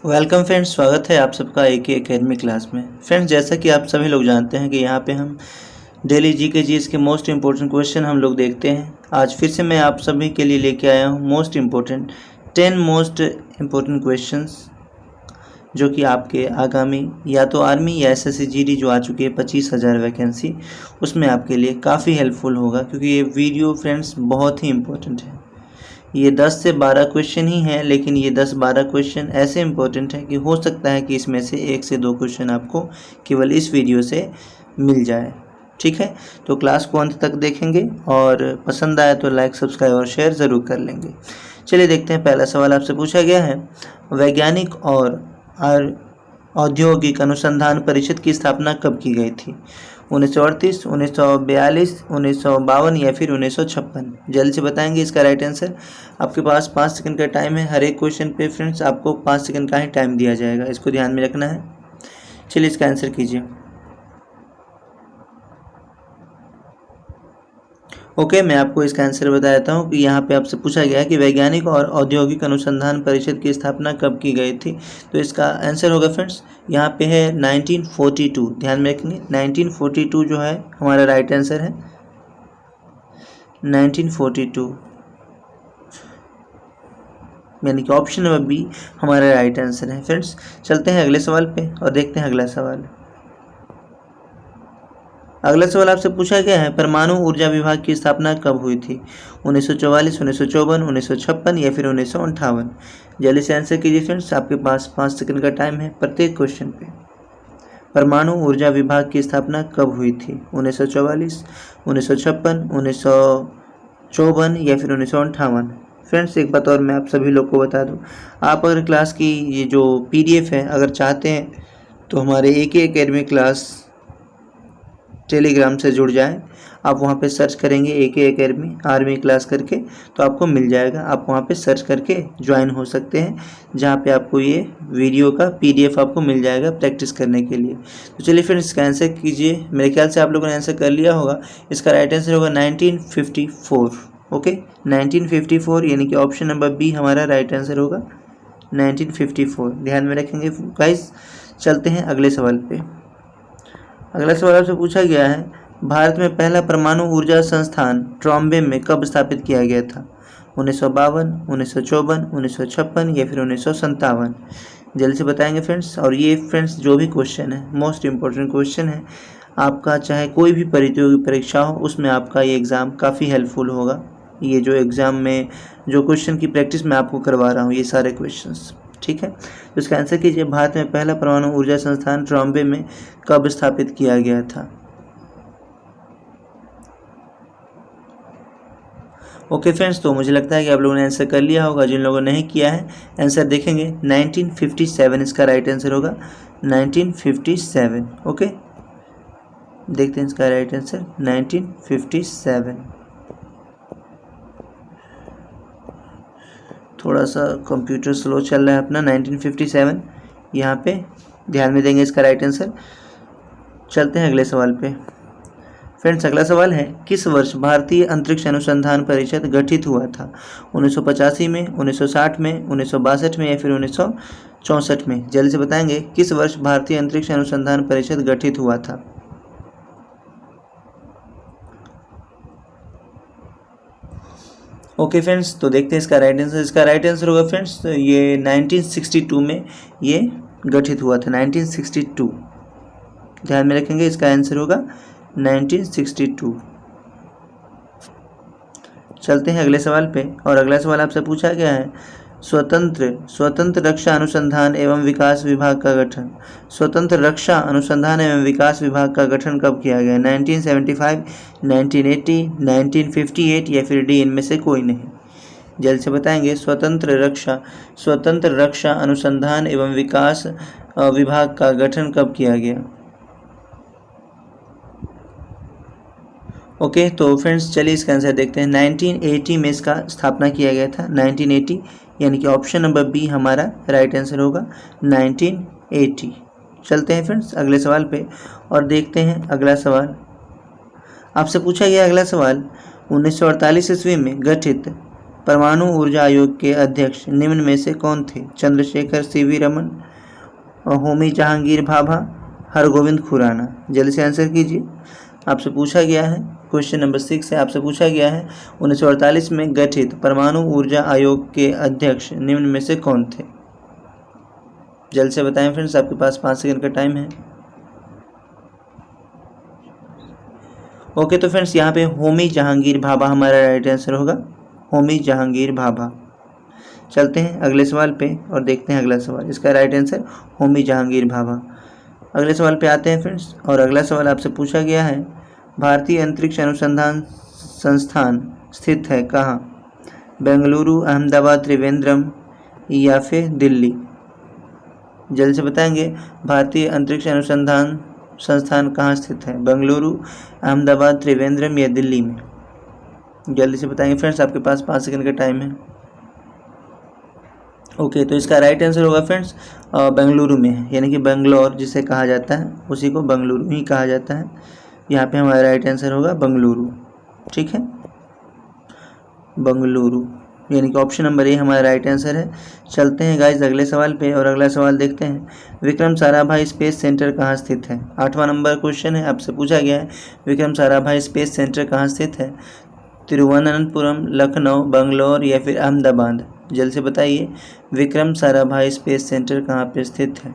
Welcome friends, स्वागत है आप सबका AK एकेडमी क्लास में। फ्रेंड्स, जैसा कि आप सभी लोग जानते हैं कि यहाँ पे हम डेली जीके जीएस के मोस्ट इम्पोर्टेंट क्वेश्चन हम लोग देखते हैं। आज फिर से मैं आप सभी के लिए लेके आया हूँ most important 10 most important questions, जो कि आपके आगामी या तो आर्मी या SSC GD जो आ चुकी है 25,000 वैकेंसी, उसमें आपके लिए काफ़ी हेल्पफुल होगा, क्योंकि ये वीडियो फ्रेंड्स बहुत ही इम्पोर्टेंट है। ये 10 से 12 क्वेश्चन ही हैं, लेकिन ये 10-12 क्वेश्चन ऐसे इंपॉर्टेंट हैं कि हो सकता है कि इसमें से 1 से 2 क्वेश्चन आपको केवल इस वीडियो से मिल जाए। ठीक है, तो क्लास को अंत तक देखेंगे और पसंद आया तो लाइक, सब्सक्राइब और शेयर ज़रूर कर लेंगे। चलिए देखते हैं। पहला सवाल आपसे पूछा गया है, वैज्ञानिक और औद्योगिक अनुसंधान परिषद की स्थापना कब की गई थी? 1938, 1942, 1952 या फिर 1956? जल्द से बताएंगे इसका राइट आंसर। आपके पास 5 सेकंड का टाइम है। हर एक क्वेश्चन पे फ्रेंड्स आपको 5 सेकंड का ही टाइम दिया जाएगा, इसको ध्यान में रखना है। चलिए इसका आंसर कीजिए। ओके, मैं आपको इसका आंसर बता देता हूँ कि यहाँ पे आपसे पूछा गया है कि वैज्ञानिक और औद्योगिक अनुसंधान परिषद की स्थापना कब की गई थी। तो इसका आंसर होगा फ्रेंड्स, यहाँ पे है 1942। ध्यान में रखेंगे, 1942 जो है हमारा राइट आंसर है। 1942 यानी कि ऑप्शन नंबर बी हमारा राइट आंसर है। फ्रेंड्स, चलते हैं अगले सवाल पे और देखते हैं अगला सवाल। अगला सवाल आपसे पूछा गया है, परमाणु ऊर्जा विभाग की स्थापना कब हुई थी? 1944, 1954, 1956 या फिर 1958? जल्दी से आंसर कीजिए फ्रेंड्स, आपके पास 5 सेकंड का टाइम है प्रत्येक क्वेश्चन पे। परमाणु ऊर्जा विभाग की स्थापना कब हुई थी? 1944, 1956, 1954 या फिर 1958? फ्रेंड्स, एक बात और मैं आप सभी लोग को बता दूं, आप अगर क्लास की ये जो PDF है अगर चाहते हैं तो हमारे AK एकेडमी क्लास टेलीग्राम से जुड़ जाएं। आप वहां पे सर्च करेंगे AK एकेडमी आर्मी क्लास करके, तो आपको मिल जाएगा। आप वहां पे सर्च करके ज्वाइन हो सकते हैं, जहां पे आपको ये वीडियो का PDF आपको मिल जाएगा प्रैक्टिस करने के लिए। तो चलिए फ्रेंड्स, इसका आंसर कीजिए। मेरे ख्याल से आप लोगों ने आंसर कर लिया होगा। इसका राइट आंसर होगा 1954। ओके, 1954 यानी कि ऑप्शन नंबर बी हमारा राइट आंसर होगा, 1954। ध्यान में रखेंगे गाइस। चलते हैं अगले सवाल पे। अगला सवाल आपसे पूछा गया है, भारत में पहला परमाणु ऊर्जा संस्थान ट्रॉम्बे में कब स्थापित किया गया था? 1952, 1954, 1956 या फिर 1957? जल्दी से बताएंगे फ्रेंड्स। और ये फ्रेंड्स जो भी क्वेश्चन है मोस्ट इम्पोर्टेंट क्वेश्चन है आपका, चाहे कोई भी प्रतियोगी परीक्षा हो उसमें आपका ये एग्ज़ाम काफ़ी हेल्पफुल होगा। ये जो एग्ज़ाम में जो क्वेश्चन की प्रैक्टिस मैं आपको करवा रहा हूँ, ये सारे क्वेश्चंस, ठीक है। तो इसका आंसर कीजिए, भारत में पहला परमाणु ऊर्जा संस्थान ट्रॉम्बे में कब स्थापित किया गया था? ओके फ्रेंड्स, तो मुझे लगता है कि आप लोगों ने आंसर कर लिया होगा। जिन लोगों ने नहीं किया है आंसर देखेंगे, 1957 इसका राइट आंसर होगा, 1957। ओके, देखते हैं इसका राइट आंसर 1957। थोड़ा सा कंप्यूटर स्लो चल रहा है अपना। 1957 यहाँ पे ध्यान में देंगे इसका राइट आंसर। चलते हैं अगले सवाल पे। फ्रेंड्स, अगला सवाल है, किस वर्ष भारतीय अंतरिक्ष अनुसंधान परिषद गठित हुआ था? 1985 में, 1960 में, 1962 में या फिर 1964 में? जल्दी से बताएंगे, किस वर्ष भारतीय अंतरिक्ष अनुसंधान परिषद गठित हुआ था? ओके फ्रेंड्स, तो देखते हैं इसका राइट आंसर। इसका राइट आंसर होगा फ्रेंड्स, ये 1962 में ये गठित हुआ था, 1962। ध्यान में रखेंगे, इसका आंसर होगा 1962। चलते हैं अगले सवाल पे। और अगला सवाल आपसे पूछा गया है, स्वतंत्र रक्षा अनुसंधान एवं विकास विभाग का गठन, स्वतंत्र रक्षा अनुसंधान एवं विकास विभाग का गठन कब किया गया? 1975, 1980, 1958 या फिर डी इनमें से कोई नहीं? जल्द से बताएंगे, स्वतंत्र रक्षा अनुसंधान एवं विकास विभाग का गठन कब किया गया? ओके, तो फ्रेंड्स चलिए इसका आंसर देखते हैं। 1980 में इसका स्थापना किया गया था, 1980 यानी कि ऑप्शन नंबर बी हमारा राइट आंसर होगा, 1980। चलते हैं फ्रेंड्स अगले सवाल पे और देखते हैं अगला सवाल। आपसे पूछा गया अगला सवाल, 1948 ईस्वी में गठित परमाणु ऊर्जा आयोग के अध्यक्ष निम्न में से कौन थे? चंद्रशेखर सीवी रमन, होमी जहांगीर भाभा, हरगोविंद खुराना। जल्दी से आंसर कीजिए। आपसे पूछा गया है, क्वेश्चन नंबर 6 से आपसे पूछा गया है 1948 में गठित परमाणु ऊर्जा आयोग के अध्यक्ष निम्न में से कौन थे? जल्द से बताएं फ्रेंड्स, आपके पास 5 सेकंड का टाइम है। ओके, तो फ्रेंड्स यहाँ पे होमी जहांगीर भाभा हमारा राइट आंसर होगा, होमी जहांगीर भाभा। चलते हैं अगले सवाल पे और देखते हैं अगला सवाल। इसका राइट आंसर होमी जहांगीर भाभा। अगले सवाल पे आते हैं फ्रेंड्स, और अगला सवाल आपसे पूछा गया है भारतीय अंतरिक्ष अनुसंधान संस्थान स्थित है कहाँ? बेंगलुरु, अहमदाबाद, त्रिवेंद्रम या फिर दिल्ली? जल्दी से बताएंगे, भारतीय अंतरिक्ष अनुसंधान संस्थान कहाँ स्थित है? बेंगलुरु, अहमदाबाद, त्रिवेंद्रम या दिल्ली में? जल्दी से बताएंगे फ्रेंड्स, आपके पास 5 सेकंड का टाइम है। ओके, तो इसका राइट आंसर होगा फ्रेंड्स बेंगलुरु में है, यानी कि बेंगलोर जिसे कहा जाता है उसी को बेंगलुरु ही कहा जाता है। यहाँ पे हमारा राइट आंसर होगा बेंगलुरु। ठीक है, बेंगलुरु, यानी कि ऑप्शन नंबर ए हमारा राइट आंसर है। चलते हैं गाइज अगले सवाल पे और अगला सवाल देखते हैं। विक्रम साराभाई स्पेस सेंटर कहाँ स्थित है? 8वां नंबर क्वेश्चन है, आपसे पूछा गया है विक्रम साराभाई स्पेस सेंटर कहाँ स्थित है? तिरुवनंतपुरम, लखनऊ, बंगलौर या फिर अहमदाबाद? जल्द से बताइए, विक्रम साराभाई स्पेस सेंटर कहाँ पे स्थित है?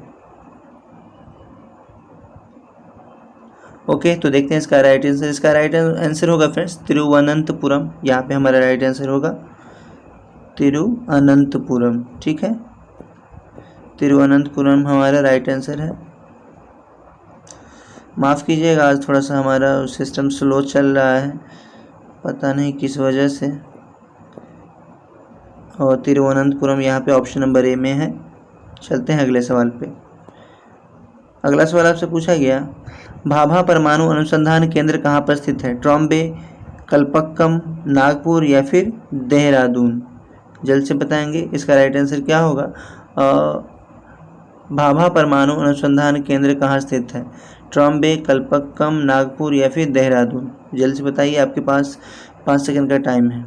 ओके, तो देखते हैं इसका राइट आंसर। इसका राइट आंसर होगा फ्रेंड्स तिरुवनंतपुरम। यहाँ पे हमारा राइट आंसर होगा तिरुवनंतपुरम। ठीक है, तिरुवनंतपुरम हमारा राइट आंसर है। माफ़ कीजिएगा, आज थोड़ा सा हमारा सिस्टम स्लो चल रहा है, पता नहीं किस वजह से। और तिरुवनंतपुरम यहाँ पे ऑप्शन नंबर ए में है। चलते हैं अगले सवाल पे। अगला सवाल आपसे पूछा गया भाभा परमाणु अनुसंधान केंद्र कहाँ पर स्थित है? ट्रॉम्बे, कलपक्कम, नागपुर या फिर देहरादून? जल्द से बताएंगे, इसका राइट आंसर क्या होगा? भाभा परमाणु अनुसंधान केंद्र कहाँ स्थित है? ट्रॉम्बे, कलपक्कम, नागपुर या फिर देहरादून? जल्द से बताइए, आपके पास 5 सेकंड का टाइम है।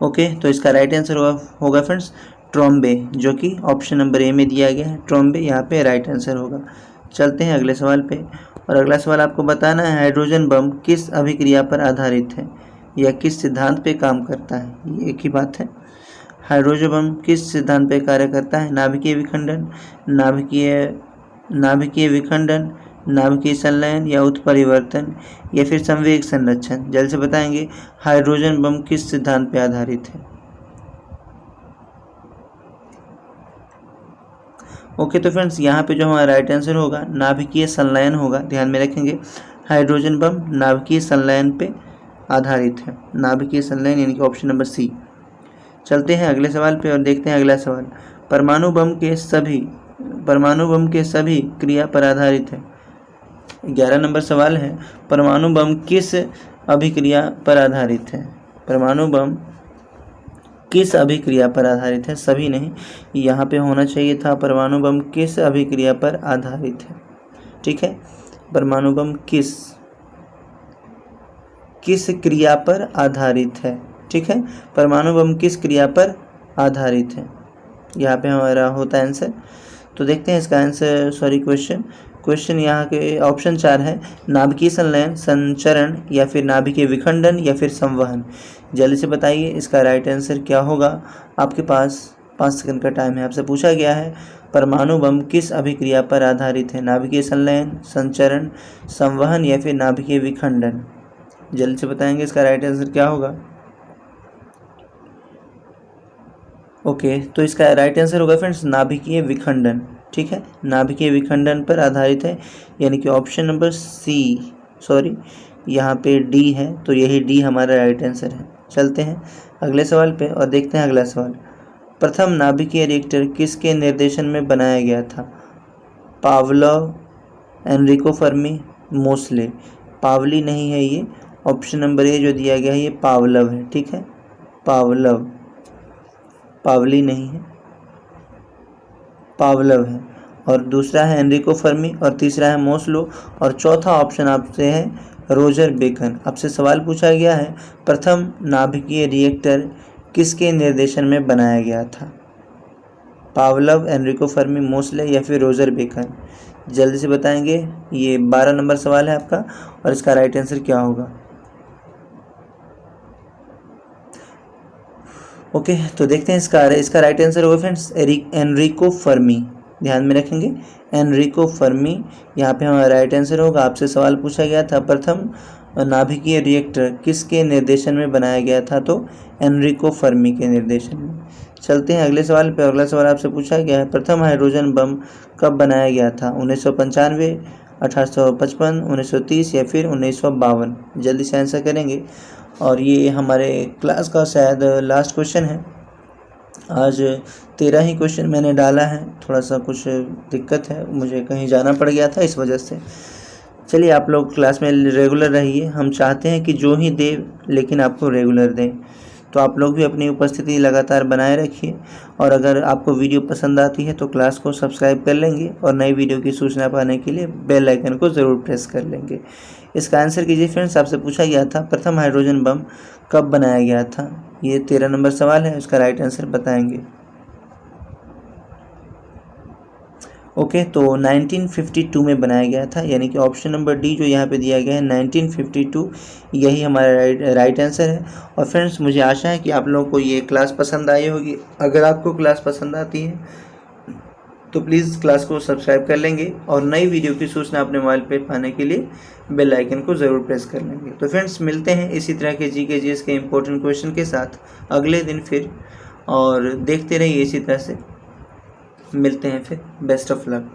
ओके, तो इसका राइट आंसर होगा फ्रेंड्स ट्रॉम्बे, जो कि ऑप्शन नंबर ए में दिया गया है। ट्रॉम्बे यहाँ पे राइट आंसर होगा। चलते हैं अगले सवाल पे, और अगला सवाल आपको बताना है हाइड्रोजन बम किस अभिक्रिया पर आधारित है या किस सिद्धांत पे काम करता है? ये एक ही बात है। हाइड्रोजन बम किस सिद्धांत पे कार्य करता है? नाभिकीय विखंडन, नाभिकीय विखंडन, नाभिकीय संलयन या उत्परिवर्तन या फिर संवेग संरक्षण? जल्द से बताएंगे, हाइड्रोजन बम किस सिद्धांत पे आधारित है? ओके, तो फ्रेंड्स यहाँ पे जो हमारा राइट आंसर होगा नाभिकीय संलयन होगा। ध्यान में रखेंगे, हाइड्रोजन बम नाभिकीय संलयन पे आधारित है। नाभिकीय संलयन यानी कि ऑप्शन नंबर सी। चलते हैं अगले सवाल पे और देखते हैं अगला सवाल। परमाणु बम के सभी क्रिया पर आधारित है। 11 नंबर सवाल है, परमाणु बम किस अभिक्रिया पर आधारित है? परमाणु बम किस अभिक्रिया पर आधारित है? सभी नहीं, यहाँ पे होना चाहिए था परमाणु बम किस अभिक्रिया पर आधारित है। ठीक है, परमाणु बम किस क्रिया पर आधारित है। ठीक है, परमाणु बम किस क्रिया पर आधारित है, यहाँ पे हमारा होता है आंसर। तो देखते हैं इसका आंसर, क्वेश्चन यहाँ के ऑप्शन 4 है, नाभिकीय संलयन, संचरण या फिर नाभिकीय विखंडन या फिर संवहन? जल्दी से बताइए, इसका राइट आंसर क्या होगा? आपके पास 5 सेकंड का टाइम है। आपसे पूछा गया है परमाणु बम किस अभिक्रिया पर आधारित है? नाभिकीय संलयन, संचरण, संवहन या फिर नाभिकीय विखंडन? जल्दी से बताएंगे, इसका राइट आंसर क्या होगा? ओके, तो इसका राइट आंसर होगा फ्रेंड्स नाभिकीय विखंडन। ठीक है, नाभिकीय विखंडन पर आधारित है, यानी कि ऑप्शन नंबर सी, सॉरी यहाँ पे डी है, तो यही डी हमारा राइट आंसर है। चलते हैं अगले सवाल पे और देखते हैं अगला सवाल। प्रथम नाभिकीय रिएक्टर किसके निर्देशन में बनाया गया था? Pavlov, Enrico Fermi, Mosle? पावली नहीं है ये, ऑप्शन नंबर ए जो दिया गया है ये पावलव है। ठीक है, पावलव, पावली नहीं है, पावलव है। और दूसरा है एनरिको फर्मी और तीसरा है मोसलो और चौथा ऑप्शन आपसे है रोजर बेकन। आपसे सवाल पूछा गया है प्रथम नाभिकीय रिएक्टर किसके निर्देशन में बनाया गया था? पावलव, एनरिको फर्मी, मोसले या फिर रोजर बेकन? जल्दी से बताएंगे। ये 12 नंबर सवाल है आपका और इसका राइट आंसर क्या होगा? ओके, तो देखते हैं इसका राइट आंसर होगा फ्रेंड्स एनरिको फर्मी। ध्यान में रखेंगे, एनरिको फर्मी यहाँ पे हमारा राइट आंसर होगा। आपसे सवाल पूछा गया था प्रथम नाभिकीय रिएक्टर किसके निर्देशन में बनाया गया था? तो एनरिको फर्मी के निर्देशन में। चलते हैं अगले सवाल पे। अगला सवाल आपसे पूछा गया है प्रथम हाइड्रोजन बम कब बनाया गया था? 1995, 1855, 1930 या फिर 1952? जल्दी से आंसर करेंगे। और ये हमारे क्लास का शायद लास्ट क्वेश्चन है। आज 13 ही क्वेश्चन मैंने डाला है। थोड़ा सा कुछ दिक्कत है, मुझे कहीं जाना पड़ गया था इस वजह से। चलिए, आप लोग क्लास में रेगुलर रहिए। हम चाहते हैं कि जो ही दे लेकिन आपको रेगुलर दें। तो आप लोग भी अपनी उपस्थिति लगातार बनाए रखिए। और अगर आपको वीडियो पसंद आती है तो क्लास को सब्सक्राइब कर लेंगे और नई वीडियो की सूचना पाने के लिए बेल आइकन को ज़रूर प्रेस कर लेंगे। इसका आंसर कीजिए फ्रेंड्स। आपसे पूछा गया था प्रथम हाइड्रोजन बम कब बनाया गया था? ये 13 नंबर सवाल है, इसका राइट आंसर बताएंगे। ओके, तो 1952 में बनाया गया था, यानी कि ऑप्शन नंबर डी जो यहाँ पे दिया गया है 1952, यही हमारा राइट आंसर है। और फ्रेंड्स, मुझे आशा है कि आप लोगों को ये क्लास पसंद आई होगी। अगर आपको क्लास पसंद आती है तो प्लीज़ क्लास को सब्सक्राइब कर लेंगे और नई वीडियो की सूचना अपने मोबाइल पे पाने के लिए बेल आइकन को ज़रूर प्रेस कर लेंगे। तो फ्रेंड्स, मिलते हैं इसी तरह के जीके जीएस के इम्पोर्टेंट क्वेश्चन के साथ अगले दिन फिर, और देखते रहिए इसी तरह से। मिलते हैं फिर। Best of luck.